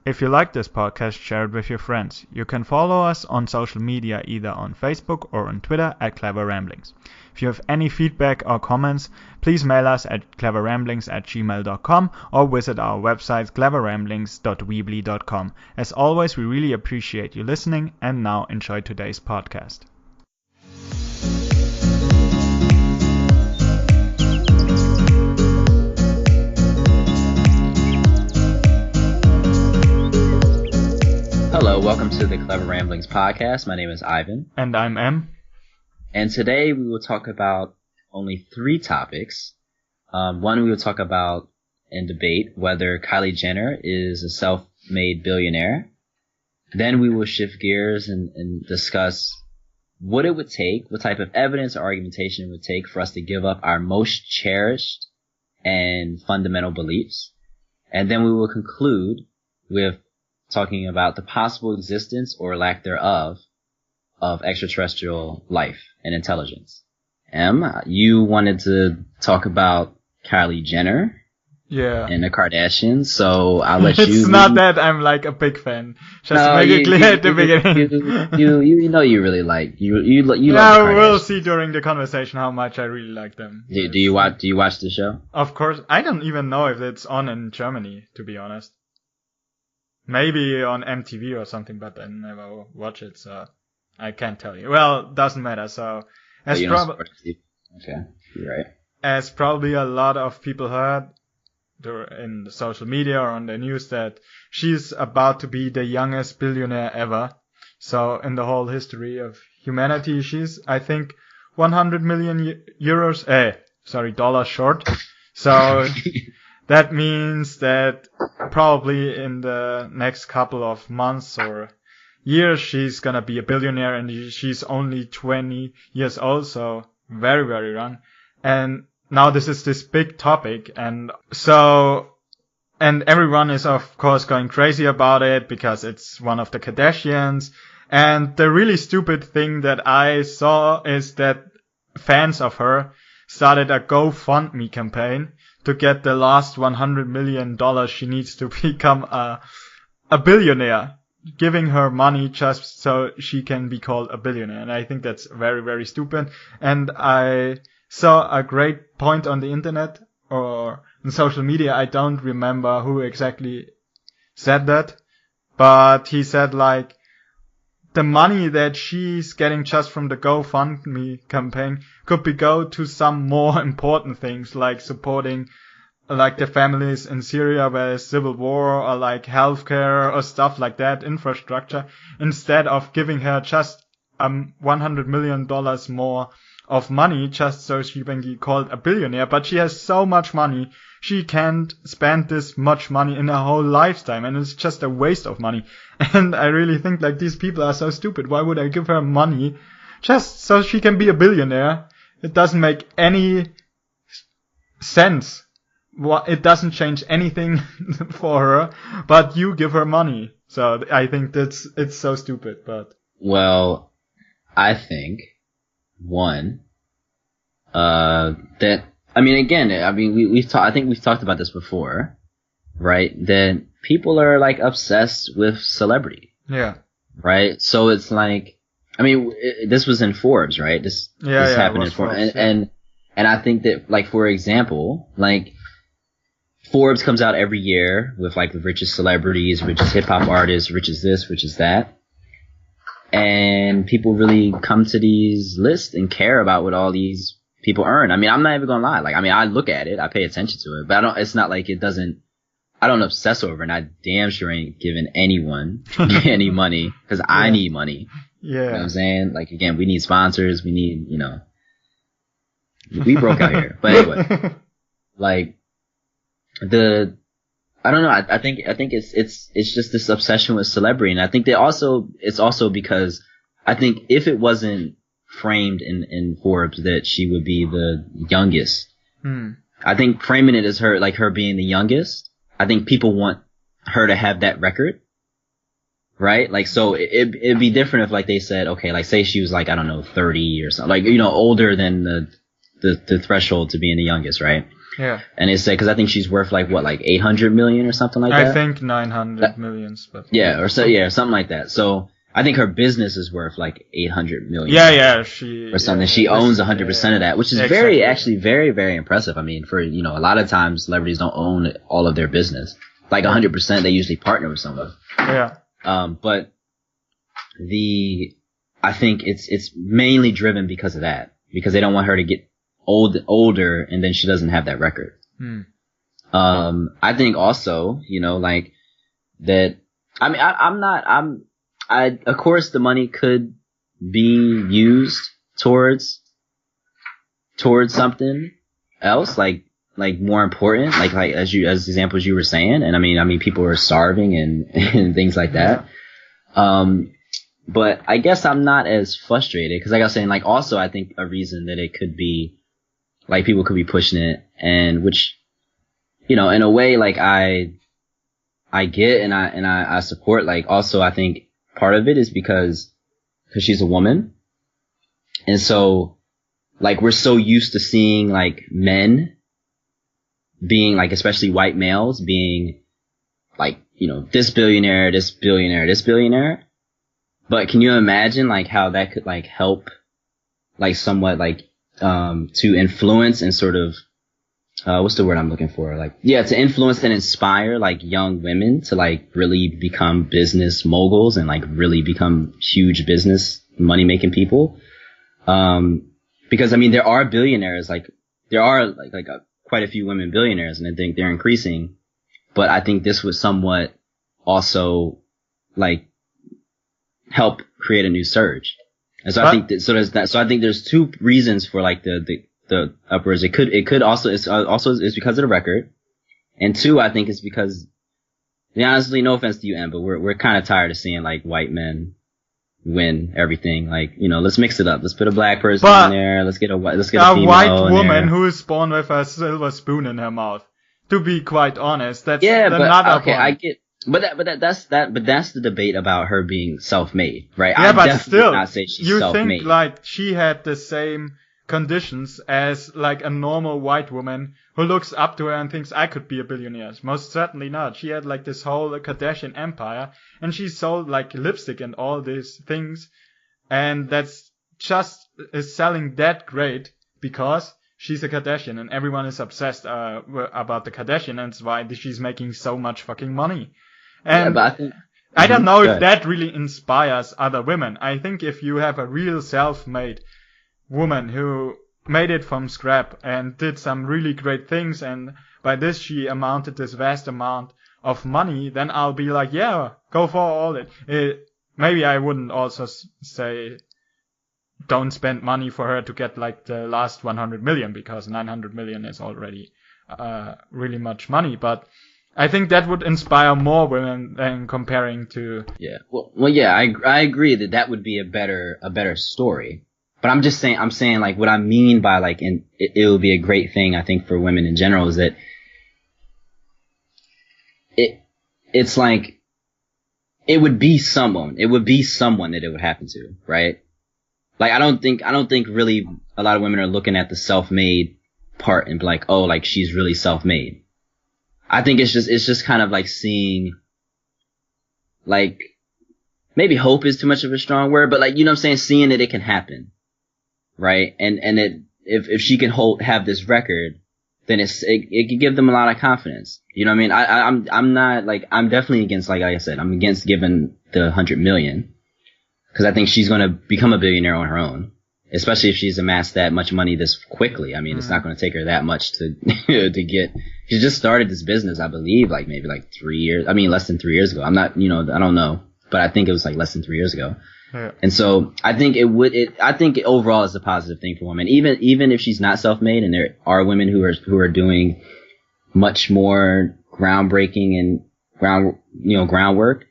If you like this podcast, share it with your friends. You can follow us on social media either on Facebook or on Twitter at cleverramblings. If you have any feedback or comments, please mail us at cleverramblings@gmail.com or visit our website cleverramblings.weebly.com. As always, we really appreciate you listening, and now enjoy today's podcast. Hello, welcome to the Clever Ramblings podcast. My name is Ivan. And I'm M. And today we will talk about only 3 topics. One, we will talk about and debate whether Kylie Jenner is a self-made billionaire. Then we will shift gears and discuss what it would take, what type of evidence or argumentation it would take for us to give up our most cherished and fundamental beliefs. And then we will conclude with talking about the possible existence or lack thereof of extraterrestrial life and intelligence. You wanted to talk about Kylie Jenner, and the Kardashians, so I'll let you. It's not that I'm like a big fan. Just to make it clear at the beginning. You know you really like you like the Kardashians. We'll see during the conversation how much I really like them. Do you watch the show? Of course, I don't even know if it's on in Germany, to be honest. Maybe on MTV or something, but I never watch it, so I can't tell you. Well, doesn't matter. So, Okay, you're right. As probably a lot of people heard in the social media or on the news, that she's about to be the youngest billionaire ever. So in the whole history of humanity, she's, I think, 100 million dollars short. So that means that probably in the next couple of months or years, she's gonna be a billionaire, and she's only 20 years old, so very, very young. And now this is this big topic, and everyone is of course going crazy about it because it's one of the Kardashians. And the really stupid thing that I saw is that fans of her started a GoFundMe campaign to get the last $100 million she needs to become a billionaire, giving her money just so she can be called a billionaire. And I think that's very, very stupid. And I saw a great point on the internet or in social media. I don't remember who exactly said that, but he said like, the money that she's getting just from the GoFundMe campaign could go to some more important things, like supporting like the families in Syria where there's civil war, or like healthcare or stuff like that, infrastructure, instead of giving her just $100 million more of money just so she can be called a billionaire. But she has so much money, she can't spend this much money in her whole lifetime, and it's just a waste of money. And I really think like these people are so stupid. Why would I give her money just so she can be a billionaire? It doesn't make any sense. It doesn't change anything for her, but you give her money. So I think it's so stupid. But well, I think one that I think we've talked about this before, right? That people are like obsessed with celebrity. Yeah. Right? So it's like, this was in Forbes, right? This happened in Forbes. And I think that, like, for example, like, Forbes comes out every year with like the richest celebrities, richest hip hop artists, richest this, richest that. And people really come to these lists and care about what all these people earn. I'm not even gonna lie. Like, I look at it, I pay attention to it, but it's not like I don't obsess over it, and I damn sure ain't giving anyone any money, because I need money. Yeah. You know what I'm saying? Like, again, we need sponsors, we need, we broke out here. But anyway, like, I don't know, I think it's just this obsession with celebrity, and I think it's also because I think if it wasn't framed in Forbes that she would be the youngest, I think framing it as her being the youngest, I think people want her to have that record, right? Like, so it'd be different if, like, they said, okay, like, say she was, like, I don't know, 30 or something, like, older than the threshold to being the youngest, right? Yeah. And they say, because I think she's worth like 800 million or something like that. I think 900 millions, but yeah, something like that. So I think her business is worth like 800 million. Yeah, or something. She owns 100% of that, which is actually very, very impressive. I mean, for, you know, a lot of times celebrities don't own all of their business. Like 100%, they usually partner with someone. Yeah. But I think it's mainly driven because of that, because they don't want her to get older and then she doesn't have that record. I think also, you know, like that, I mean, of course the money could be used towards something else, like more important, like as examples you were saying. And I mean, people are starving and things like that. But I guess I'm not as frustrated because, like I was saying, like also I think a reason that it could be like people could be pushing it, and which, you know, in a way, like I get and I support. Like also I think part of it is because she's a woman, and so like we're so used to seeing like men being like, especially white males being like, you know, this billionaire, this billionaire, this billionaire. But can you imagine like how that could like help like somewhat like to influence and sort of what's the word I'm looking for? Like, yeah, to influence and inspire like young women to like really become business moguls and like really become huge business money making people. Because I mean, there are billionaires, like there are like quite a few women billionaires, and I think they're increasing. But I think this would somewhat also like help create a new surge. And so I think that, so there's that. So I think there's two reasons for like the upwards. It could also, it's because of the record. And two, I think it's because, honestly, no offense to you, Em, but we're kind of tired of seeing like white men win everything. Like, you know, let's mix it up. Let's put a black person in there. Let's get a female white woman who is born with a silver spoon in her mouth. To be quite honest, that's another point. I get. But that's the debate about her being self-made, right? Yeah, but still, not say she's you self-made. think like she had the same conditions as like a normal white woman who looks up to her and thinks I could be a billionaire? Most certainly not. She had like this whole Kardashian empire, and she sold like lipstick and all these things, and that's just is selling that great because she's a Kardashian and everyone is obsessed about the Kardashian, and that's why she's making so much fucking money. And I don't know if that really inspires other women. I think if you have a real self-made woman who made it from scrap and did some really great things, and by this she amounted this vast amount of money, then I'll be like, yeah, go for all it. Maybe I wouldn't also say don't spend money for her to get like the last 100 million, because 900 million is already really much money, but I think that would inspire more women than comparing to. Yeah. Well, yeah, I agree that would be a better story. But I'm saying like what I mean by like, it would be a great thing, I think, for women in general, is that it's like, it would be someone that it would happen to, right? Like, I don't think really a lot of women are looking at the self-made part and be like, oh, like she's really self-made. I think it's just kind of like seeing, like, maybe hope is too much of a strong word, but like, you know what I'm saying? Seeing that it can happen. Right? And if she can have this record, then it could give them a lot of confidence. You know what I mean? I'm not like, I'm definitely against, like I said, I'm against giving the 100 million. Cause I think she's gonna become a billionaire on her own. Especially if she's amassed that much money this quickly. I mean, it's not going to take her that much to get. She just started this business, I believe, like maybe like 3 years. I mean, less than 3 years ago. I'm not, you know, I don't know, but I think it was like less than 3 years ago. Yeah. And so I think I think overall it's a positive thing for women, even if she's not self-made, and there are women who are doing much more groundbreaking and groundwork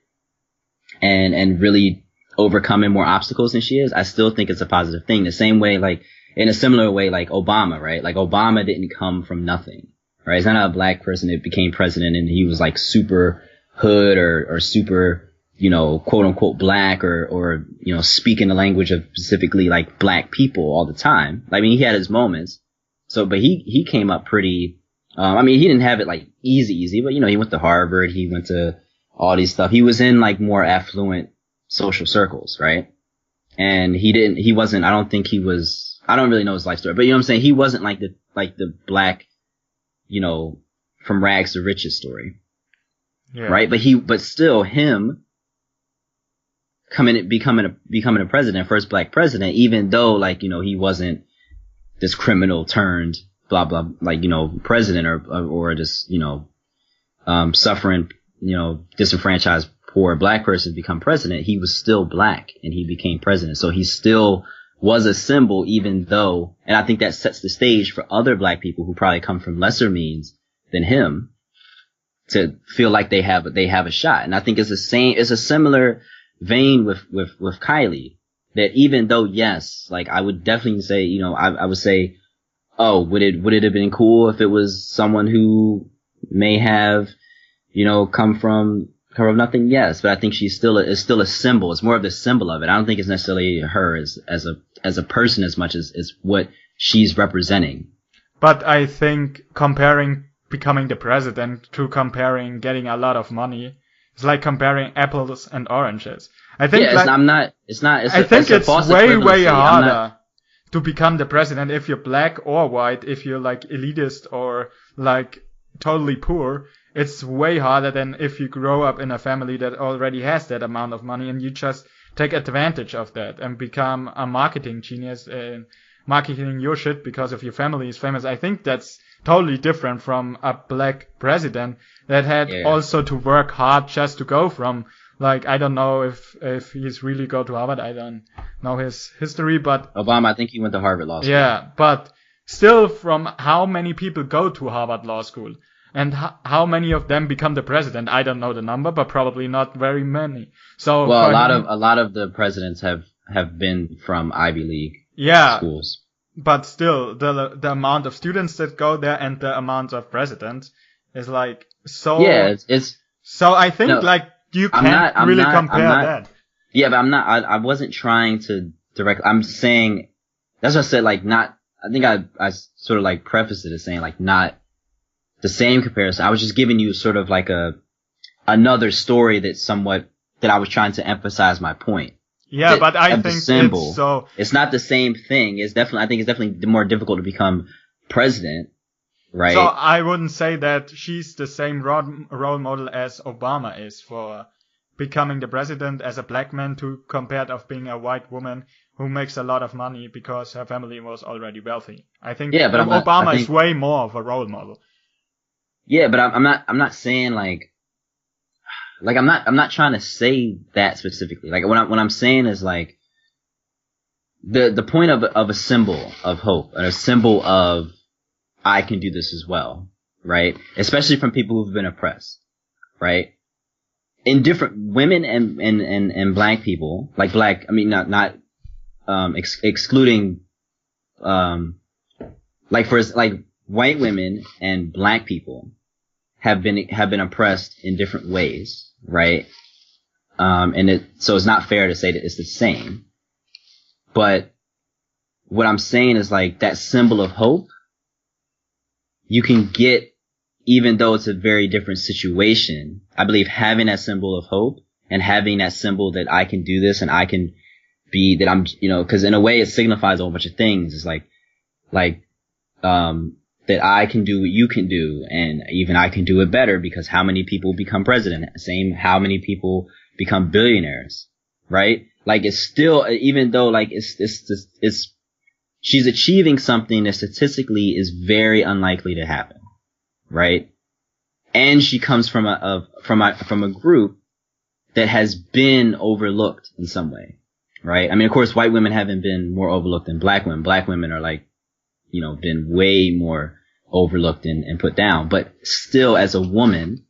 and really overcoming more obstacles than she is. I still think it's a positive thing. The same way, like in a similar way, like Obama, right? Like Obama didn't come from nothing, right? He's not a black person that became president and he was like super hood or super, you know, quote unquote black or, you know, speaking the language of specifically like black people all the time. I mean, he had his moments. So, but he came up pretty I mean, he didn't have it like easy, but he went to Harvard, he went to all these stuff. He was in like more affluent social circles, right? And I don't think he was, I don't really know his life story, but you know what I'm saying? He wasn't like the black, from rags to riches story. Yeah. Right? But still him becoming a president, first black president, even though like, he wasn't this criminal turned blah, blah, like, president or just, suffering, disenfranchised poor black person become president, he was still black and he became president. So he still was a symbol, even though, and I think that sets the stage for other black people who probably come from lesser means than him to feel like they have a shot. And I think it's a similar vein with Kylie, that even though, yes, like I would definitely say, I would say, oh, would it have been cool if it was someone who may have, come from nothing? Yes, but I think it's still a symbol. It's more of the symbol of it. I don't think it's necessarily her as a person as much as what she's representing. But I think comparing becoming the president to comparing getting a lot of money, it's like comparing apples and oranges. I think it's way harder to become the president if you're black or white, if you're like elitist or like totally poor. It's way harder than if you grow up in a family that already has that amount of money and you just take advantage of that and become a marketing genius and marketing your shit because of your family is famous. I think that's totally different from a black president that had also to work hard just to go from, like, I don't know if he's really go to Harvard. I don't know his history, but Obama, I think he went to Harvard Law School. Yeah, but still, from how many people go to Harvard Law School and how many of them become the president, I don't know the number, but probably not very many. So a lot of the presidents have been from Ivy League schools. But still, the amount of students that go there and the amount of presidents is like so. Yeah, it's. So I think you can't really compare that. Yeah, but I wasn't trying to I'm saying, that's what I said, like not, I think I sort of like prefaced it as saying like not the same comparison. I was just giving you sort of like another story that I was trying to emphasize my point. Yeah, but I think it's not the same thing. I think it's definitely more difficult to become president, right? So I wouldn't say that she's the same role model as Obama is for becoming the president as a black man to compared of being a white woman who makes a lot of money because her family was already wealthy. I think Obama is way more of a role model. Yeah, but I'm not saying like I'm not trying to say that specifically. Like what I'm saying is like the point of a symbol of hope and a symbol of I can do this as well, right? Especially from people who've been oppressed, right? In different women and black people, like black, I mean not excluding like white women and black people have been oppressed in different ways, right? So it's not fair to say that it's the same. But what I'm saying is like that symbol of hope, you can get, even though it's a very different situation. I believe having that symbol of hope and having that symbol that I can do this and I can be, that I'm, cause in a way it signifies a whole bunch of things. It's like, that I can do what you can do, and even I can do it better because how many people become president? Same, how many people become billionaires, right? Like it's still, even though like it's she's achieving something that statistically is very unlikely to happen, right? And she comes from a group that has been overlooked in some way, right? I mean, of course, white women haven't been more overlooked than black women. Black women are like, been way more overlooked and put down. But still, as a woman,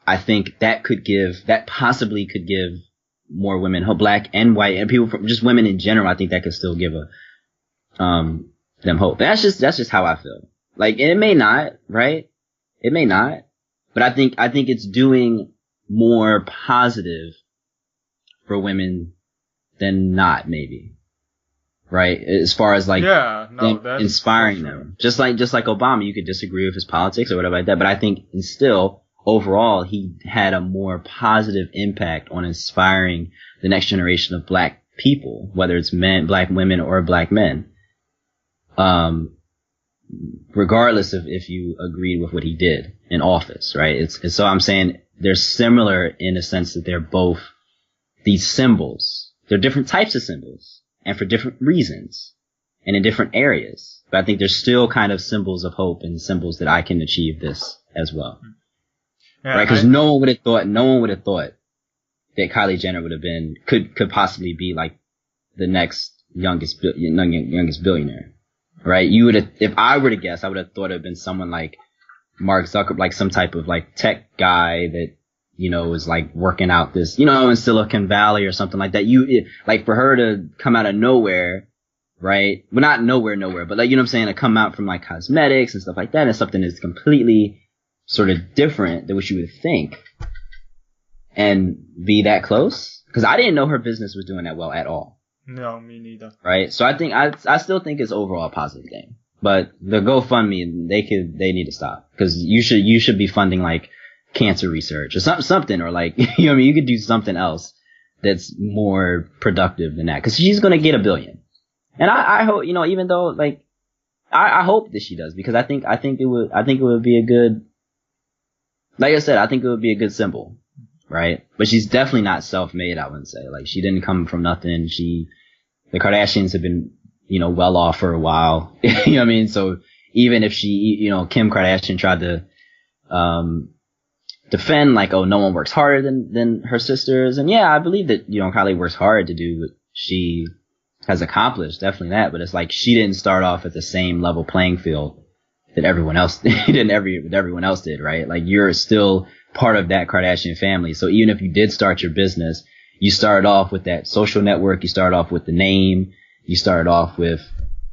I think that possibly could give more women hope, black and white, and people from just women in general. I think that could still give them hope. That's just how I feel. Like, and it may not, right? It may not, but I think it's doing more positive for women than not, maybe. right? As far as like that's inspiring them. Just like Obama, you could disagree with his politics or whatever like that, but I think still overall he had a more positive impact on inspiring the next generation of black people, whether it's men, black women, or black men. Regardless of if you agreed with what he did in office, right? So I'm saying they're similar in the sense that they're both these symbols. They're different types of symbols and for different reasons and in different areas. But I think they're still kind of symbols of hope and symbols that I can achieve this as well. Yeah, right? Because no one would have thought that Kylie Jenner would have been, could possibly be like the next youngest billionaire. Right? You would have, if I were to guess, I would have thought it would have been someone like Mark Zuckerberg, like some type of like tech guy that, is like working out this, in Silicon Valley or something like that. Like for her to come out of nowhere, right? Well, not nowhere, but like, what I'm saying, to come out from like cosmetics and stuff like that, and something that's completely sort of different than what you would think and be that close. Cause I didn't know her business was doing that well at all. No, me neither. Right? So I still think it's overall a positive thing. But the GoFundMe, they need to stop. Cause you should be funding like cancer research or something, or like, you could do something else that's more productive than that. Cause she's gonna get $1 billion. And I hope, even though like, I hope that she does, because I think it would be a good, like I said, I think it would be a good symbol. Right? But she's definitely not self-made, I wouldn't say. Like, she didn't come from nothing. The Kardashians have been, well off for a while. You know what I mean? So even if she, Kim Kardashian tried to, defend like, oh, no one works harder than her sisters. And yeah, I believe that, Kylie works hard to do what she has accomplished. Definitely that. But it's like, she didn't start off at the same level playing field that everyone else did, right? Like, you're still part of that Kardashian family. So even if you did start your business, you started off with that social network, you started off with the name, you started off with,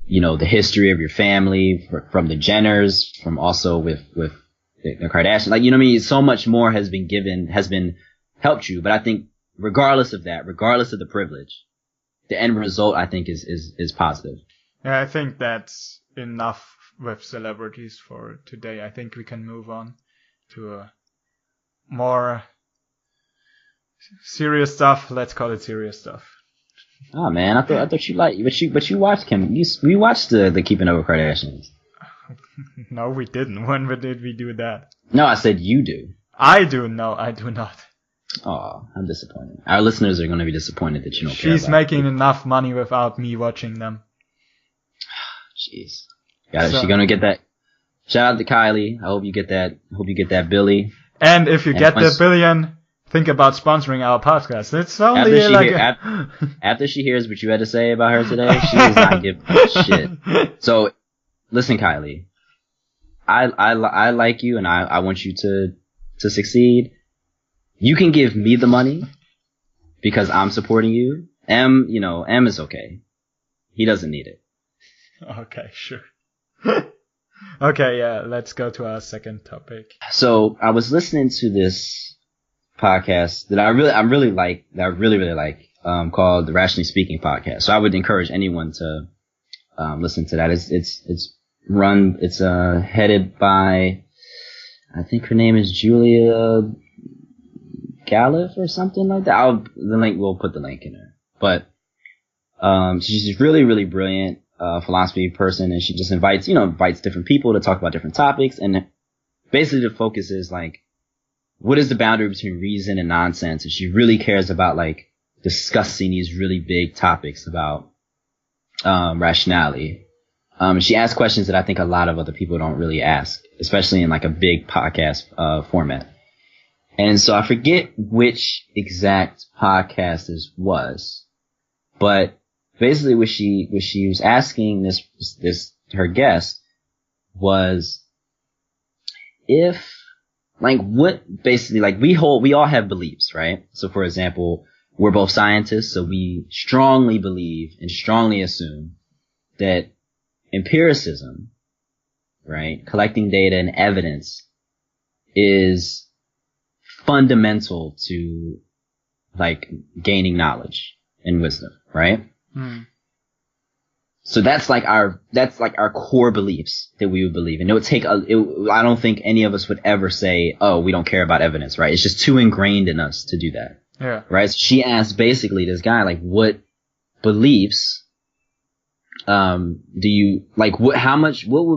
the history of your family, from the Jenners, from also with the Kardashians. Like, what I mean? So much more has been helped you. But I think regardless of that, regardless of the privilege, the end result, I think, is positive. Yeah, I think that's enough with celebrities for today. I think we can move on to a more serious stuff. Let's call it serious stuff. Oh man, I thought you liked, but you watched Kim. You watched the Keeping Up with Kardashians. No, we didn't. When did we do that? No, I said you do. I do. No, I do not. Oh, I'm disappointed. Our listeners are going to be disappointed that you don't care about it. She's making enough money without me watching them. Jeez. She's going to get that. Shout out to Kylie. I hope you get that. Hope you get that Billy. And if you get the $1 billion, think about sponsoring our podcast. It's only after she hears what you had to say about her today, she is not giving a shit. So, listen, Kylie. I like you, and I want you to succeed. You can give me the money because I'm supporting you. M is okay. He doesn't need it. Okay, sure. Okay, yeah, let's go to our second topic. So I was listening to this podcast that I really like, called the Rationally Speaking podcast. So I would encourage anyone to listen to that. It's headed by, I think her name is Julia Galliff or something like that. We'll put the link in there. But she's really, really brilliant philosophy person, and she just invites different people to talk about different topics, and basically the focus is like, what is the boundary between reason and nonsense? And she really cares about like discussing these really big topics about rationality. She asks questions that I think a lot of other people don't really ask, especially in like a big podcast format. And so I forget which exact podcast this was, but basically what she was asking this her guest was, if like what basically like we all have beliefs, right? So for example, we're both scientists, so we strongly believe and strongly assume that empiricism, right, collecting data and evidence, is fundamental to like gaining knowledge and wisdom, right? So that's like our core beliefs that we would believe. And I don't think any of us would ever say, oh, we don't care about evidence, right? It's just too ingrained in us to do that. Yeah. Right? So she asked basically this guy, like, what beliefs, what would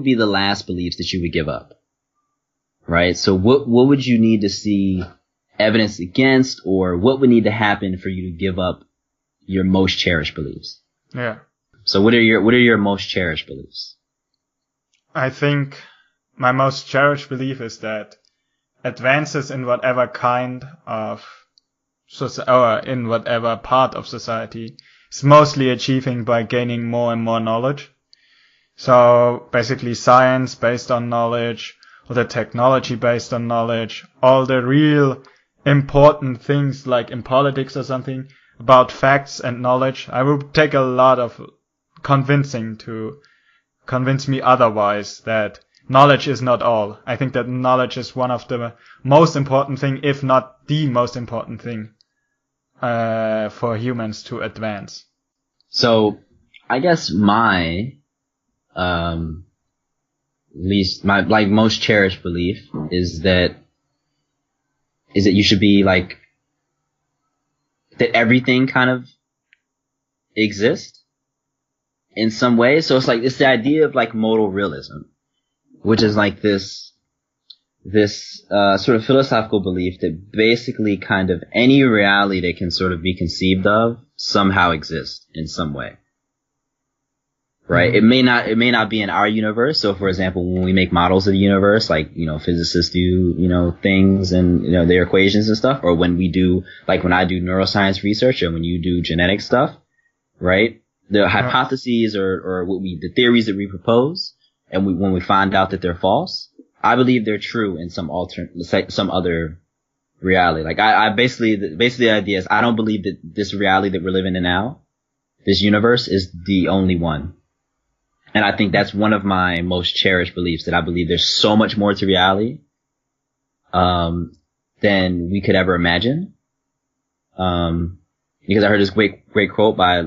be the last beliefs that you would give up? Right? So what would you need to see evidence against, or what would need to happen for you to give up your most cherished beliefs? Yeah. So what are your most cherished beliefs? I think my most cherished belief is that advances in whatever kind of or in whatever part of society is mostly achieving by gaining more and more knowledge. So basically science based on knowledge, or the technology based on knowledge, all the real important things like in politics or something about facts and knowledge. I would take a lot of convincing to convince me otherwise, that knowledge is not all. I think that knowledge is one of the most important thing, if not the most important thing, for humans to advance. So I guess my most cherished belief is that you should be like that everything kind of exists in some way. So it's the idea of like modal realism, which is like this sort of philosophical belief that basically kind of any reality that can sort of be conceived of somehow exists in some way. Right? Mm-hmm. It may not be in our universe. So for example, when we make models of the universe, like, physicists do, things and, their equations and stuff, or when we do, like when I do neuroscience research or when you do genetic stuff, right? The hypotheses or the theories that we propose, and when we find out that they're false, I believe they're true in some other reality. Like basically the idea is I don't believe that this reality that we're living in now, this universe, is the only one. And I think that's one of my most cherished beliefs, that I believe there's so much more to reality than we could ever imagine. Because I heard this great quote by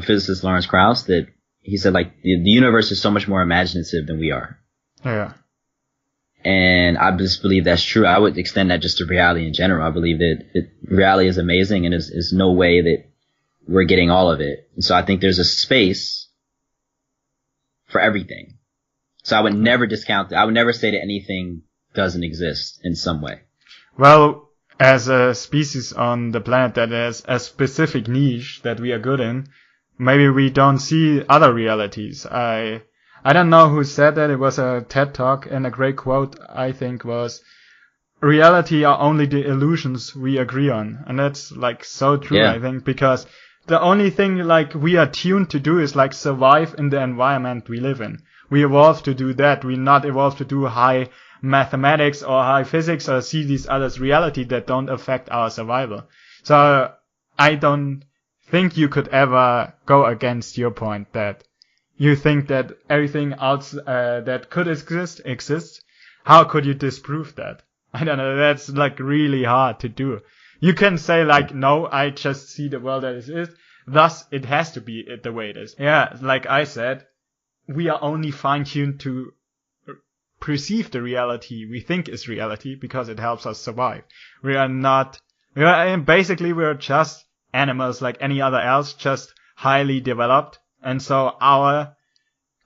physicist Lawrence Krauss, that he said, like, the universe is so much more imaginative than we are. Yeah. And I just believe that's true. I would extend that just to reality in general. I believe that reality is amazing, and there's no way that we're getting all of it. And so I think there's a space for everything. So I would never discount that. I would never say that anything doesn't exist in some way. Well, as a species on the planet that has a specific niche that we are good in, maybe we don't see other realities. I don't know who said that. It was a TED Talk, and a great quote, I think, was, reality are only the illusions we agree on. And that's like so true, yeah. I think, because the only thing like we are tuned to do is like survive in the environment we live in. We evolved to do that. We not evolved to do high mathematics or high physics or see these others reality that don't affect our survival. So I don't think you could ever go against your point that you think that everything else that could exist exists. How could you disprove that? I don't know. That's like really hard to do. You can say like, no, I just see the world as it is. Thus, it has to be the way it is. Yeah, like I said, we are only fine-tuned to perceive the reality we think is reality because it helps us survive. Basically we're just animals like any other else, just highly developed. And so our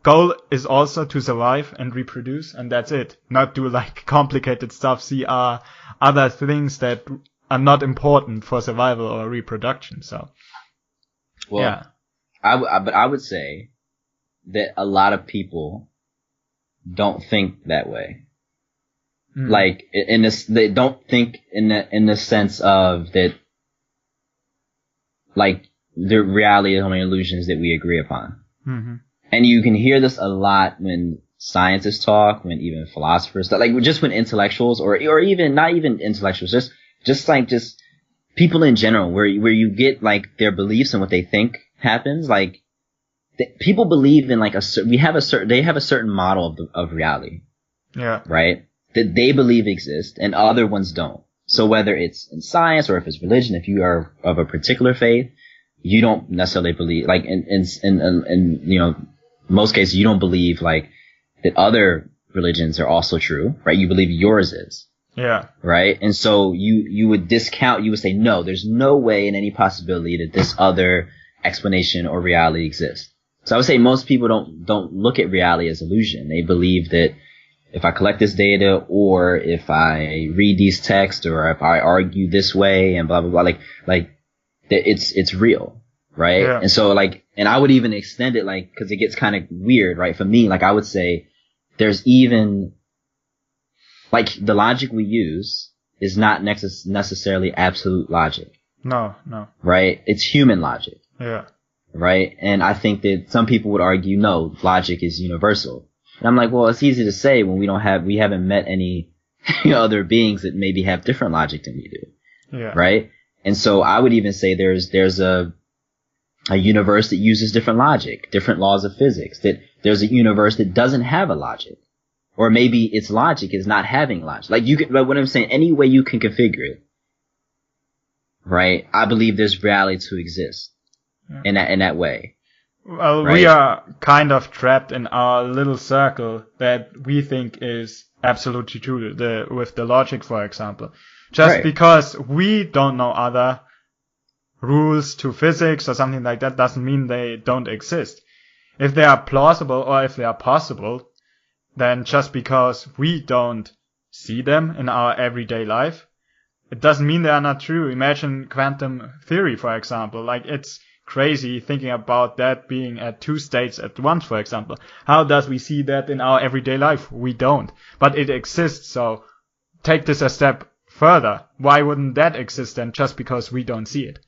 goal is also to survive and reproduce, and that's it. Not do like complicated stuff, see other things that are not important for survival or reproduction. So, well, yeah. But I would say that a lot of people don't think that way. Mm. Like they don't think in the sense of that, like the reality is only illusions that we agree upon. Mm-hmm. And you can hear this a lot when scientists talk, when even philosophers talk, like just when intellectuals or even not even intellectuals, just people in general, where you get like their beliefs and what they think happens. Like people believe in like they have a certain model of reality. Yeah. Right? That they believe exists and other ones don't. So whether it's in science or if it's religion, if you are of a particular faith, you don't necessarily believe, like in in most cases, you don't believe like that other religions are also true, right? You believe yours is. Yeah. Right? And so you would discount, you would say, no, there's no way in any possibility that this other explanation or reality exists. So I would say most people don't look at reality as illusion. They believe that if I collect this data, or if I read these texts, or if I argue this way and blah, blah, blah, like that it's real. Right? Yeah. And so like, and I would even extend it like, cause it gets kind of weird, right? For me, like I would say there's even like the logic we use is not necessarily absolute logic. No. Right? It's human logic. Yeah. Right? And I think that some people would argue, no, logic is universal. And I'm like, well, it's easy to say when we haven't met any other beings that maybe have different logic than we do. Yeah. Right? And so I would even say there's a universe that uses different logic, different laws of physics, that there's a universe that doesn't have a logic. Or maybe its logic is not having logic. Like like what I'm saying, any way you can configure it. Right? I believe there's reality to exist. Yeah. In that way. Well, right? We are kind of trapped in our little circle that we think is absolutely true, with the logic, for example. Just right. because we don't know other rules to physics or something like that doesn't mean they don't exist. If they are plausible or if they are possible, then just because we don't see them in our everyday life, it doesn't mean they are not true. Imagine quantum theory, for example. Like, it's crazy thinking about that being at two states at once, for example. How does we see that in our everyday life? We don't. But it exists, so take this a step further. Why wouldn't that exist then just because we don't see it?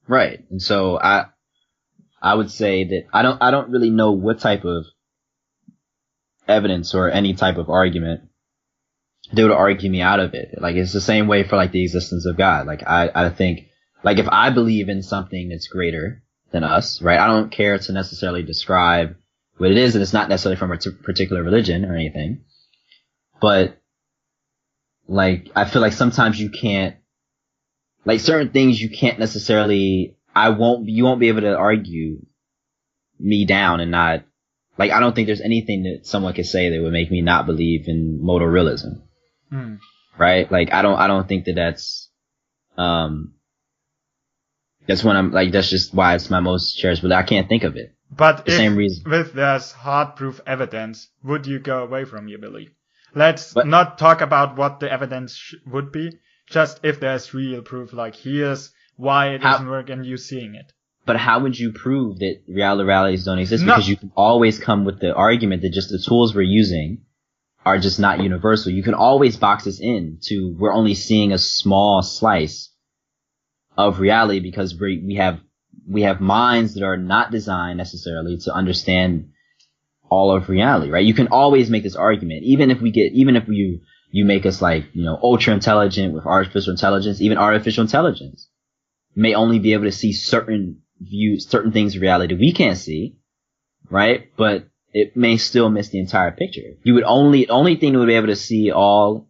Right. And so I would say that I don't really know what type of evidence or any type of argument they would argue me out of it. Like, it's the same way for like the existence of God. Like, I think, like, if I believe in something that's greater than us, right? I don't care to necessarily describe what it is, and it's not necessarily from a particular religion or anything. But, like, I feel like sometimes you can't, like, certain things you can't necessarily, you won't be able to argue me down and not, like, I don't think there's anything that someone could say that would make me not believe in modal realism. Right? Like, I don't think that's when I'm like, that's just why it's my most cherished, but I can't think of it. But same reason. If there's hard proof evidence, would you go away from your belief? Let's not talk about what the evidence would be, just if there's real proof, like here's why it doesn't work and you seeing it. But how would you prove that realities don't exist? Because you can always come with the argument that just the tools we're using are just not universal. You can always box us in to we're only seeing a small slice of reality because we have minds that are not designed necessarily to understand all of reality, right? You can always make this argument, even if you make us like, ultra intelligent with artificial intelligence. Even artificial intelligence may only be able to see certain things in reality we can't see, right? But it may still miss the entire picture. Only thing that would be able to see all,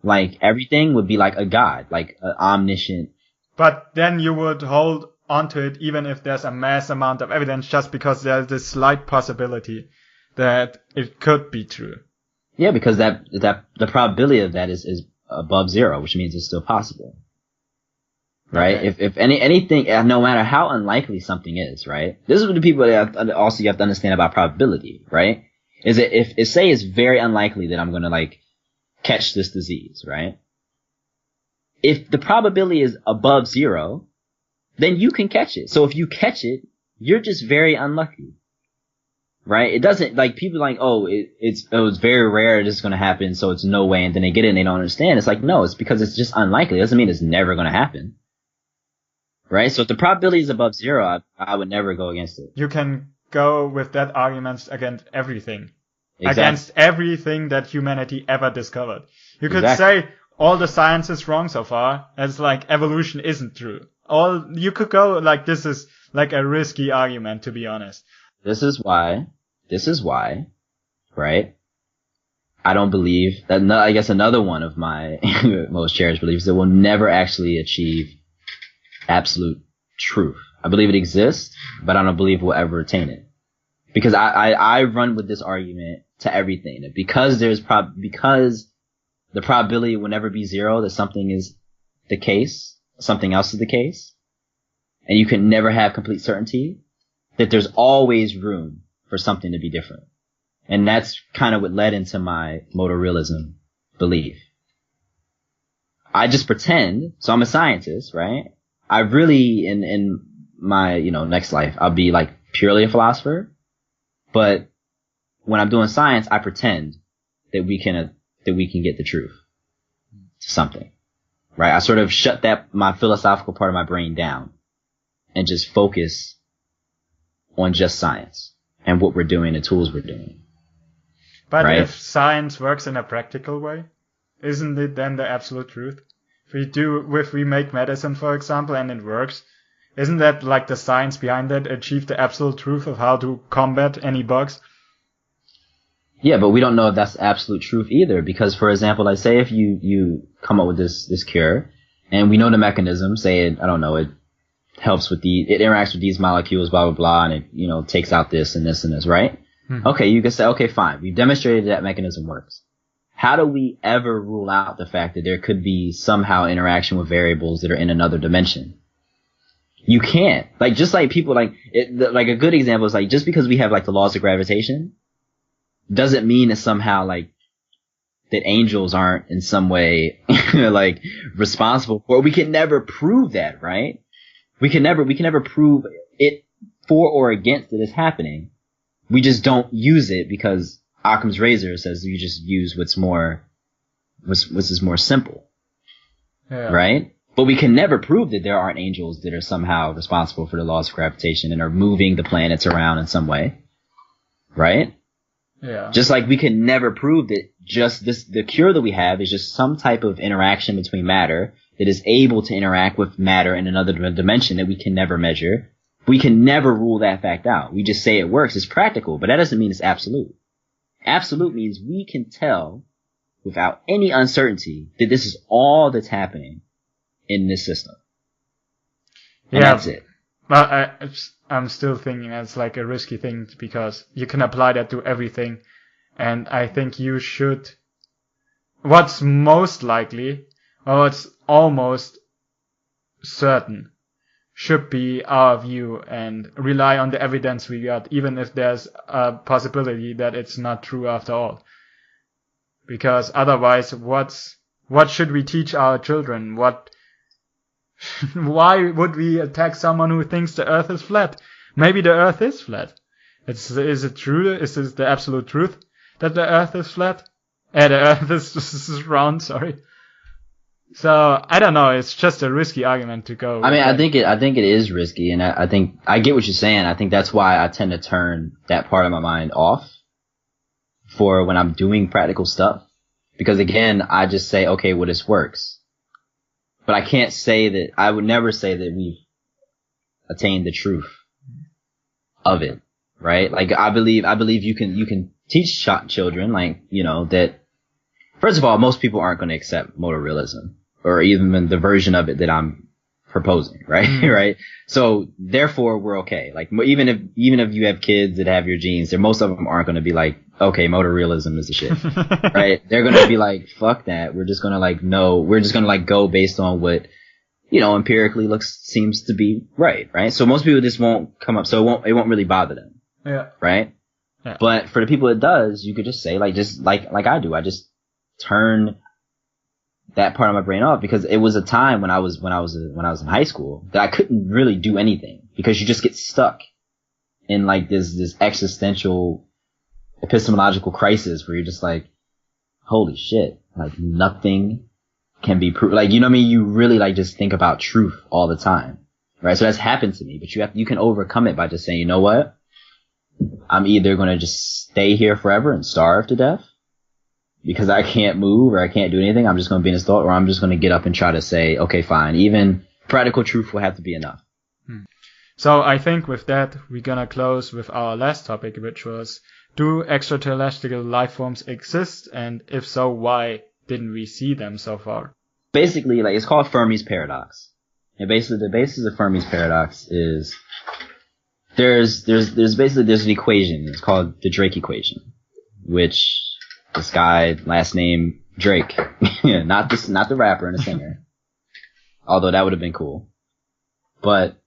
like, everything would be like a god, like an omniscient. But then you would hold onto it even if there's a mass amount of evidence, just because there's this slight possibility that it could be true. Yeah, because that the probability of that is above zero, which means it's still possible. Right? Okay. If anything, no matter how unlikely something is, right? This is what the people also you have to understand about probability, right? Is that if say it's very unlikely that I'm going to like catch this disease, right? If the probability is above zero, then you can catch it. So if you catch it, you're just very unlucky. Right? It doesn't, like, people are like, oh, it was very rare this is going to happen, so it's no way, and then they get it and they don't understand. It's like, no, it's because it's just unlikely. It doesn't mean it's never going to happen. Right? So if the probability is above zero, I would never go against it. You can go with that argument against everything. Exactly. Against everything that humanity ever discovered. You could say all the science is wrong so far, as like evolution isn't true. You could go like, this is like a risky argument, to be honest. This is why, right? I don't believe that. I guess another one of my most cherished beliefs that will never actually achieve absolute truth. I believe it exists, but I don't believe we'll ever attain it. Because I run with this argument to everything. That because because the probability will never be zero that something is the case, something else is the case, and you can never have complete certainty, that there's always room for something to be different. And that's kind of what led into my modal realism belief. I just pretend, so I'm a scientist, right? I really, in my, next life, I'll be like purely a philosopher. But when I'm doing science, I pretend that we can get the truth to something, right? I sort of shut my philosophical part of my brain down and just focus on just science and what we're doing, the tools we're doing. But right? If science works in a practical way, isn't it then the absolute truth? If we make medicine, for example, and it works, isn't that like the science behind that achieve the absolute truth of how to combat any bugs? Yeah, but we don't know if that's absolute truth either, because, for example, like say if you come up with this cure, and we know the mechanism, say it helps with it interacts with these molecules, blah blah blah, and it takes out this and this and this, right? Mm-hmm. Okay, you can say, okay, fine, we've demonstrated that mechanism works. How do we ever rule out the fact that there could be somehow interaction with variables that are in another dimension? You can't. Like, just like people like a good example is like, just because we have like the laws of gravitation doesn't mean that somehow like that angels aren't in some way like responsible for it. We can never prove that, right? We can never prove it for or against that it's happening. We just don't use it because Occam's razor says you just use what's more simple. Yeah. Right? But we can never prove that there aren't angels that are somehow responsible for the laws of gravitation and are moving the planets around in some way. Right? Yeah. Just like we can never prove that the cure that we have is just some type of interaction between matter that is able to interact with matter in another dimension that we can never measure. We can never rule that fact out. We just say it works. It's practical, but that doesn't mean it's absolute. Absolute means we can tell without any uncertainty that this is all that's happening in this system. And that's it. But I'm still thinking it's like a risky thing because you can apply that to everything. And I think you should, what's most likely, or what's almost certain, should be our view and rely on the evidence we got, even if there's a possibility that it's not true after all. Because otherwise, what should we teach our children? Why would we attack someone who thinks the earth is flat? Maybe the earth is flat. Is it true? Is this the absolute truth that the earth is flat? The earth is round, sorry. So, I don't know, it's just a risky argument to go. I mean, I think it is risky, and I think, I get what you're saying. I think that's why I tend to turn that part of my mind off for when I'm doing practical stuff. Because again, I just say, okay, well, this works. But I would never say that we've attained the truth of it, right? Like, I believe you can teach children, like, that, first of all, most people aren't going to accept modal realism, or even the version of it that I'm proposing, right? Mm. Right? So, therefore, we're okay. Like, even if you have kids that have your genes, most of them aren't going to be like, okay, modal realism is the shit, right? They're going to be like, fuck that. We're just going to we're just going to go based on what, empirically seems to be right? So most people just won't come up, so it won't really bother them. Yeah. Right? Yeah. But for the people it does, you could just say, like I do, I just turn that part of my brain off, because it was a time when I was in high school that I couldn't really do anything, because you just get stuck in like this existential epistemological crisis where you're just like, holy shit, like nothing can be proved. Like, you really like just think about truth all the time, right? So that's happened to me, but you can overcome it by just saying, you know what? I'm either going to just stay here forever and starve to death because I can't move or I can't do anything. I'm just going to be in this thought, or I'm just going to get up and try to say, okay, fine. Even practical truth will have to be enough. So I think with that, we're going to close with our last topic, which was, do extraterrestrial life forms exist? And if so, why didn't we see them so far? Basically, like, it's called Fermi's paradox. And basically, the basis of Fermi's paradox is there's an equation. It's called the Drake equation, which this guy, last name Drake, not the rapper and the singer, although that would have been cool. But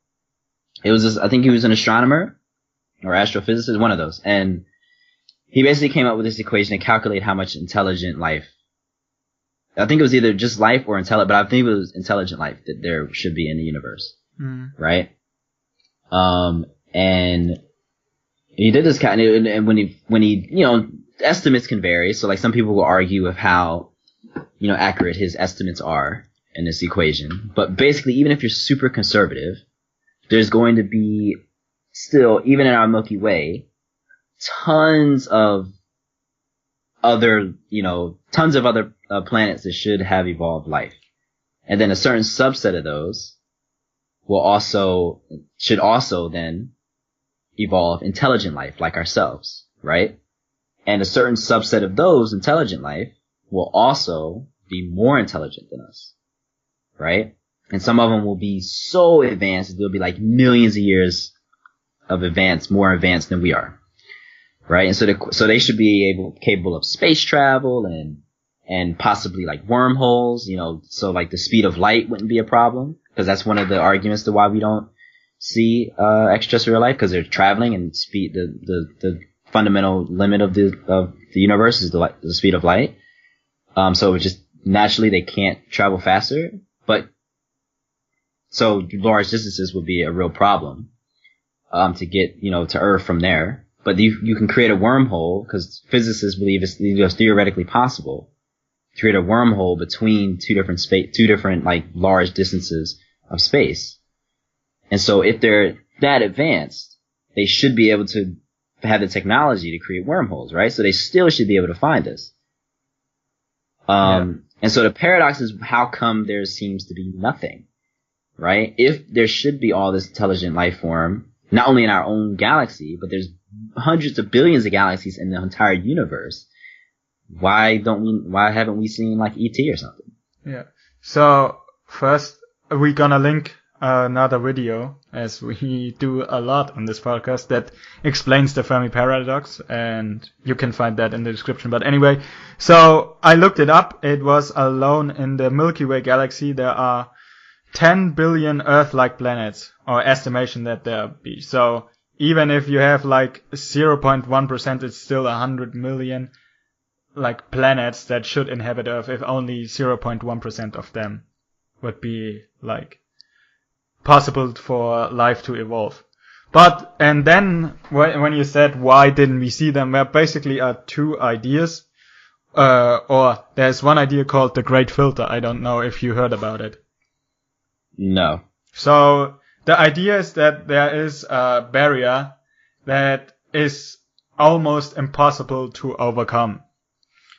it was I think he was an astronomer or astrophysicist, one of those, and he basically came up with this equation to calculate how much intelligent life. I think it was either just life or intelligent, but I think it was intelligent life that there should be in the universe, right? And he did this kind of, and when he, estimates can vary. So like some people will argue with how, accurate his estimates are in this equation. But basically, even if you're super conservative, there's going to be still, even in our Milky Way, tons of other planets that should have evolved life. And then a certain subset of those should also then evolve intelligent life like ourselves, right? And a certain subset of those intelligent life will also be more intelligent than us, right? And some of them will be so advanced, they'll be like millions of years of more advanced than we are, right? And so they should be capable of space travel and possibly like wormholes, so like the speed of light wouldn't be a problem, because that's one of the arguments to why we don't see extraterrestrial life, because they're traveling and speed. The fundamental limit of the universe is the speed of light. So it just naturally they can't travel faster, but so large distances would be a real problem to get to Earth from there. But you can create a wormhole, because physicists believe it's theoretically possible to create a wormhole between two different like large distances of space. And so if they're that advanced, they should be able to have the technology to create wormholes, right? So they still should be able to find us. And so the paradox is, how come there seems to be nothing, right? If there should be all this intelligent life form, not only in our own galaxy, but there's hundreds of billions of galaxies in the entire universe, why haven't we seen like ET or something? Yeah. So first we're gonna link another video, as we do a lot on this podcast, that explains the Fermi paradox, and you can find that in the description. But anyway, so I looked it up. It was alone in the Milky Way galaxy. There are 10 billion Earth-like planets, or estimation that there be. So even if you have like 0.1%, it's still 100 million like planets that should inhabit Earth, if only 0.1% of them would be like possible for life to evolve. But, and then when you said why didn't we see them, there basically are two ideas, or there's one idea called the Great Filter. I don't know if you heard about it. No. So the idea is that there is a barrier that is almost impossible to overcome.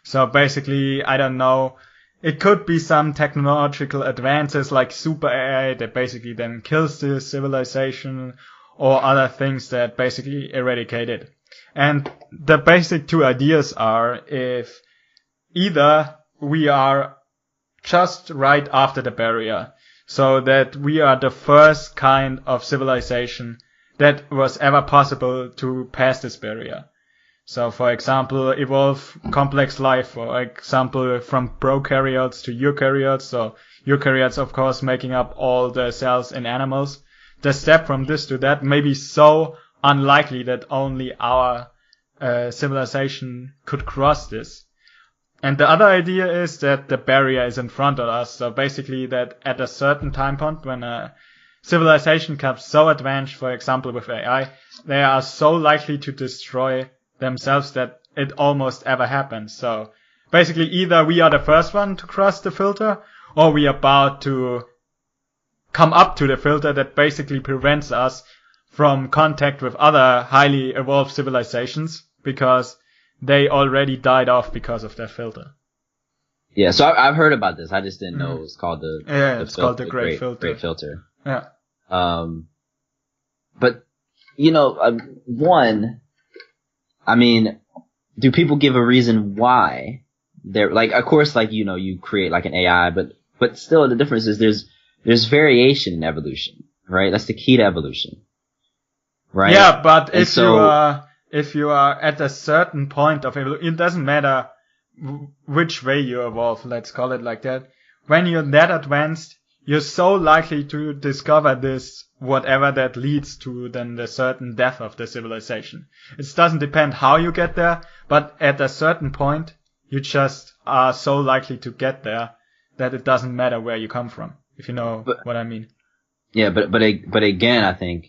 So basically, I don't know, it could be some technological advances like super AI that basically then kills the civilization, or other things that basically eradicate it. And the basic two ideas are, if either we are just right after the barrier, so that we are the first kind of civilization that was ever possible to pass this barrier. So, for example, evolve complex life, for example, from prokaryotes to eukaryotes. So, eukaryotes, of course, making up all the cells in animals. The step from this to that may be so unlikely that only our civilization could cross this. And the other idea is that the barrier is in front of us. So, basically, that at a certain time point, when a civilization becomes so advanced, for example, with AI, they are so likely to destroy themselves that it almost ever happens. So basically, either we are the first one to cross the filter, or we are about to come up to the filter that basically prevents us from contact with other highly evolved civilizations, because they already died off because of that filter. Yeah, so I've heard about this. I just didn't know it was called called the Great Filter. Great Filter. Yeah. But one, I mean, do people give a reason why they're like, of course, like, you create like an AI, but still the difference is there's variation in evolution, right? That's the key to evolution, right? Yeah, but And if you are at a certain point of evolution, it doesn't matter which way you evolve, let's call it like that. When you're that advanced, you're so likely to discover this, whatever that leads to then the certain death of the civilization. It doesn't depend how you get there, but at a certain point, you just are so likely to get there that it doesn't matter where you come from, if you know what I mean. Yeah, but again, I think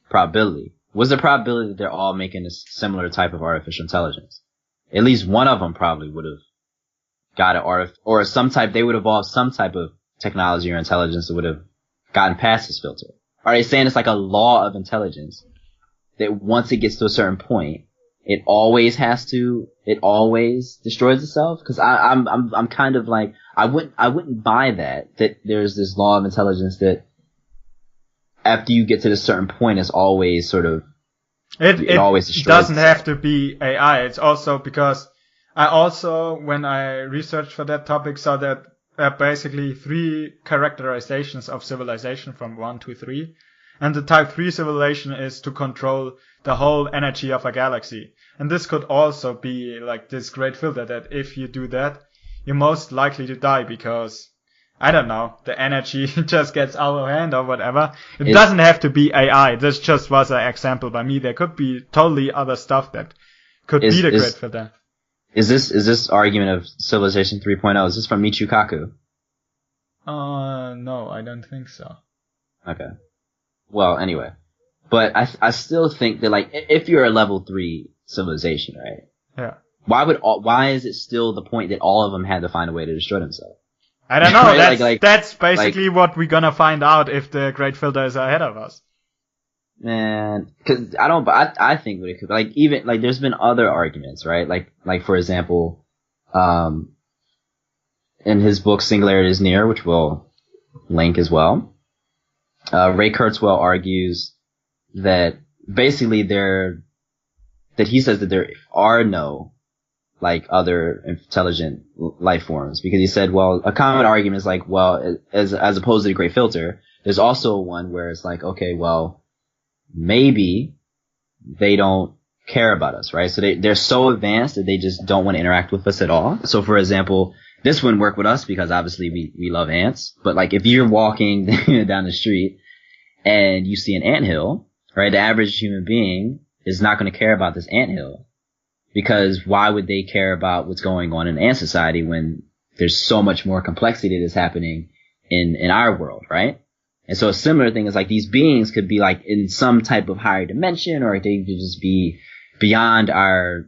probability. What's the probability that they're all making a similar type of artificial intelligence? At least one of them probably would have got or some type, they would evolve some type of technology or intelligence that would have gotten past this filter. Are they saying it's like a law of intelligence that once it gets to a certain point, it always destroys itself? Cause I'm kind of like, I wouldn't buy that there's this law of intelligence that after you get to this certain point, it's always sort of, it always destroys doesn't itself. have to be AI. It's also because I also, when I researched for that topic, saw that there are basically 3 characterizations of civilization from 1 to 3. And the type 3 civilization is to control the whole energy of a galaxy. And this could also be like this great filter that if you do that, you're most likely to die because, I don't know, the energy just gets out of hand or whatever. It doesn't have to be AI. This just was an example by me. There could be totally other stuff that could be the great filter. Is this argument of Civilization 3.0, is this from Michio Kaku? No, I don't think so. Okay. Well, anyway. But I still think that, like, if you're a level 3 civilization, right? Yeah. Why is it still the point that all of them had to find a way to destroy themselves? I don't know. Right? That's basically what we're gonna find out if the great filter is ahead of us. Man, cause I think what it could, like, even, like, there's been other arguments, right? Like, for example, in his book Singularity is Near, which we'll link as well, Ray Kurzweil argues that basically that he says that there are no, like, other intelligent life forms, because he said, well, a common argument is like, well, as opposed to the great filter, there's also one where it's like, okay, well, maybe they don't care about us, right? So they're so advanced that they just don't want to interact with us at all. So, for example, this wouldn't work with us because obviously we love ants. But, like, if you're walking down the street and you see an anthill, right, the average human being is not going to care about this anthill, because why would they care about what's going on in ant society when there's so much more complexity that's happening in our world, right? And so a similar thing is, like, these beings could be, like, in some type of higher dimension, or they could just be beyond our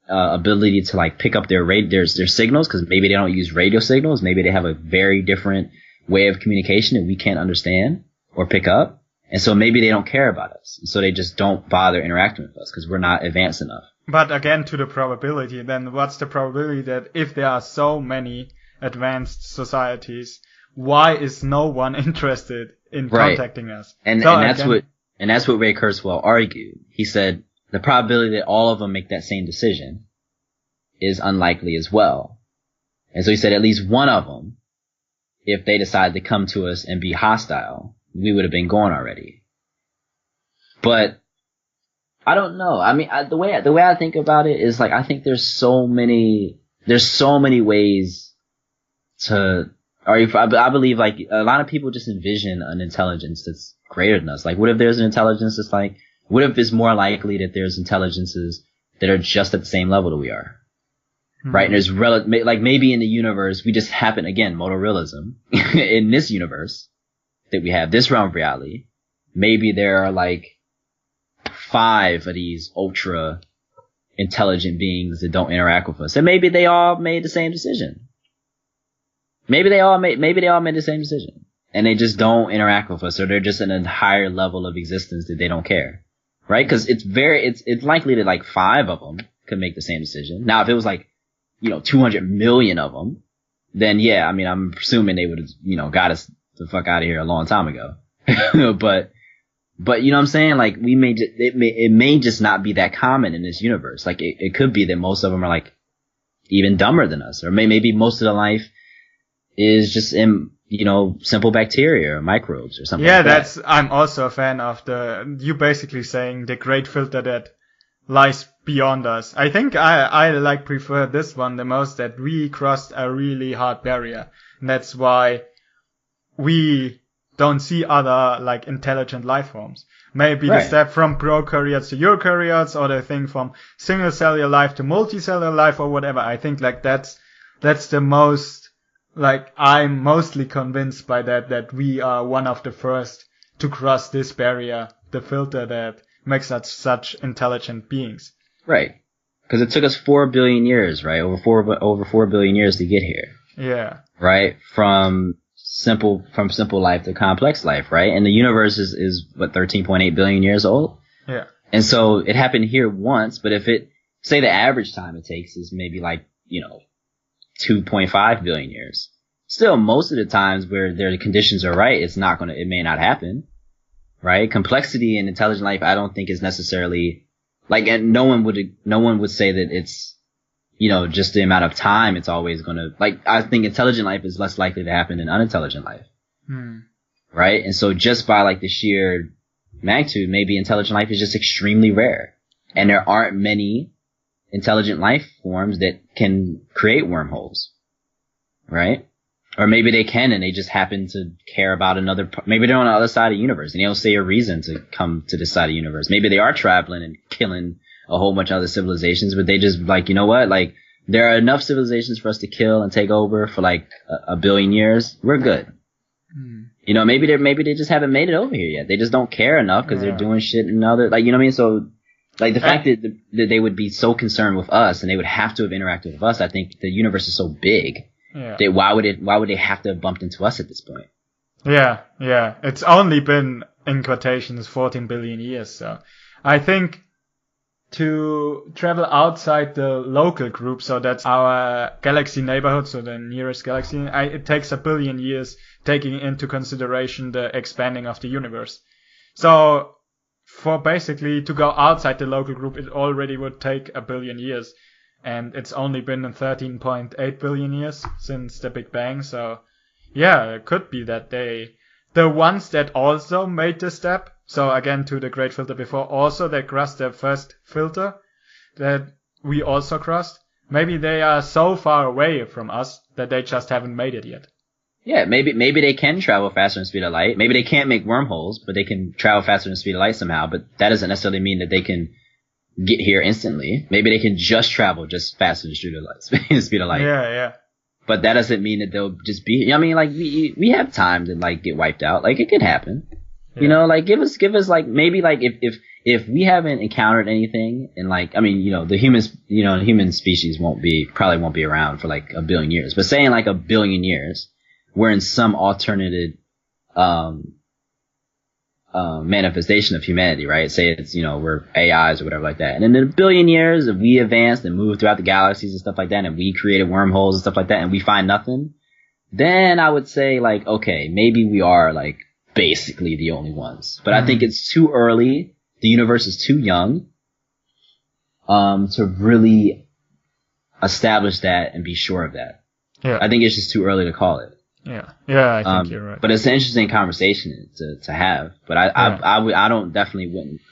ability to, like, pick up their signals, because maybe they don't use radio signals. Maybe they have a very different way of communication that we can't understand or pick up. And so maybe they don't care about us. So they just don't bother interacting with us because we're not advanced enough. But again, to the probability, then what's the probability that if there are so many advanced societies, why is no one interested in contacting us? And that's what Ray Kurzweil argued. He said the probability that all of them make that same decision is unlikely as well. And so he said at least one of them, if they decide to come to us and be hostile, we would have been gone already. But I don't know. I mean, the way I think about it is, like, I think there's so many ways to. I believe, like, a lot of people just envision an intelligence that's greater than us. Like, what if there's an intelligence that's like, what if it's more likely that there's intelligences that are just at the same level that we are? Mm-hmm. Right? And there's like, maybe in the universe, we just happen, again, modal realism, in this universe that we have, this realm of reality, maybe there are, like, 5 of these ultra intelligent beings that don't interact with us. And maybe they all made the same decision. Maybe they all made the same decision, and they just don't interact with us, or they're just in a higher level of existence that they don't care, right? Because it's likely that, like, 5 of them could make the same decision. Now, if it was, like, 200 million of them, then yeah, I mean, I'm assuming they would have, got us the fuck out of here a long time ago. But you know what I'm saying? Like, it may just not be that common in this universe. Like, it could be that most of them are, like, even dumber than us, or maybe most of the life is just in simple bacteria or microbes or something. Yeah, like that. I'm also a fan of you basically saying the great filter that lies beyond us. I think I prefer this one the most, that we crossed a really hard barrier. And that's why we don't see other like intelligent life forms. Maybe the step from prokaryotes to eukaryotes, or the thing from single cellular life to multicellular life, or whatever. I think like that's the most, like, I'm mostly convinced by that we are one of the first to cross this barrier, the filter that makes us such intelligent beings. Right. Because it took us 4 billion years, right? Over 4 billion years to get here. Yeah. Right? From simple life to complex life, right? And the universe is what, 13.8 billion years old? Yeah. And so it happened here once, but if say the average time it takes is maybe 2.5 billion years. Still, most of the times where the conditions are right, it may not happen, right? Complexity in intelligent life, I don't think is necessarily and no one would say that it's, just the amount of time it's always gonna, I think intelligent life is less likely to happen than unintelligent life. Right? And so just by the sheer magnitude, maybe intelligent life is just extremely rare. And there aren't many intelligent life forms that can create wormholes. Right? Or maybe they can and they just happen to care about maybe they're on the other side of the universe and they don't see a reason to come to this side of the universe. Maybe they are traveling and killing a whole bunch of other civilizations, but they just you know what? There are enough civilizations for us to kill and take over for a billion years. We're good. Maybe they just haven't made it over here yet. They just don't care enough because they're doing shit in other, you know what I mean? So, the fact that they would be so concerned with us and they would have to have interacted with us, I think the universe is so big. Yeah. Why would they have to have bumped into us at this point? Yeah. It's only been, in quotations, 14 billion years. So I think to travel outside the local group, so that's our galaxy neighborhood, so the nearest galaxy, it takes 1 billion years, taking into consideration the expanding of the universe. So for basically to go outside the local group, it already would take 1 billion years. And it's only been 13.8 billion years since the Big Bang. So yeah, it could be that the ones that also made the step, so again to the great filter before, also they crossed the first filter that we also crossed. Maybe they are so far away from us that they just haven't made it yet. Yeah, maybe they can travel faster than the speed of light. Maybe they can't make wormholes, but they can travel faster than the speed of light somehow. But that doesn't necessarily mean that they can get here instantly. Maybe they can just travel just faster than the speed of light. Yeah. But that doesn't mean that they'll just be. I mean, we have time to get wiped out. It could happen. Yeah. Give us maybe if we haven't encountered anything and the human species probably won't be around for 1 billion years. But saying 1 billion years, we're in some alternative manifestation of humanity, right? Say it's, we're AIs or whatever like that. And in 1 billion years, if we advanced and moved throughout the galaxies and stuff like that, and we created wormholes and stuff like that, and we find nothing, then I would say, okay, maybe we are, basically the only ones. But I think it's too early. The universe is too young, to really establish that and be sure of that. Yeah. I think it's just too early to call it. Yeah, I think you're right. But it's an interesting conversation to have. But I wouldn't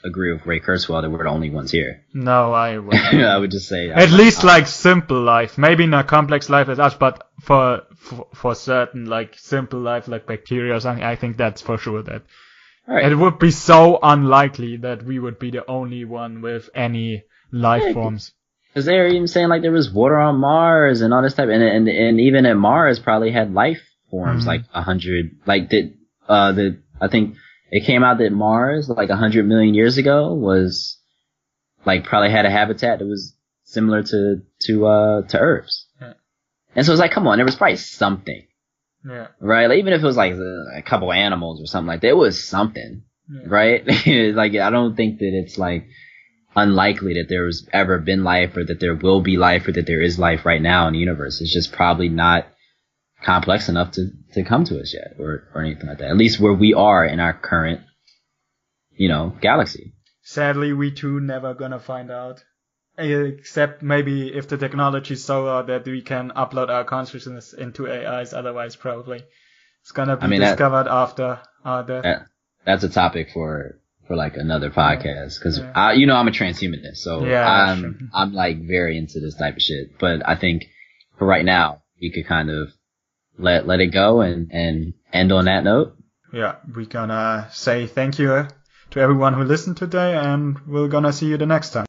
agree with Ray Kurzweil that we're the only ones here. No, I wouldn't. I would just say at least simple life, maybe not complex life as us, but for certain simple life like bacteria or something, I think that's for sure that. Right. It would be so unlikely that we would be the only one with any life forms. Because they were even saying there was water on Mars and all this type, and even at Mars probably had life forms 100 I think it came out that Mars 100 million years ago was probably had a habitat that was similar to Earth's. Yeah. And so it's come on, there was probably something. Yeah. Right? Even if it was a couple animals or something that, it was something. Yeah. Right? I don't think that it's unlikely that there's ever been life or that there will be life or that there is life right now in the universe. It's just probably not complex enough to come to us yet or anything like that. At least where we are in our current, galaxy. Sadly, we too never gonna find out. Except maybe if the technology is so that we can upload our consciousness into AIs, otherwise probably It's gonna be discovered after our death. That's a topic for like another podcast, because I'm a transhumanist, so I'm like very into this type of shit. But I think for right now we could kind of let it go and end on that note. Yeah, we're gonna say thank you to everyone who listened today, and we're gonna see you the next time.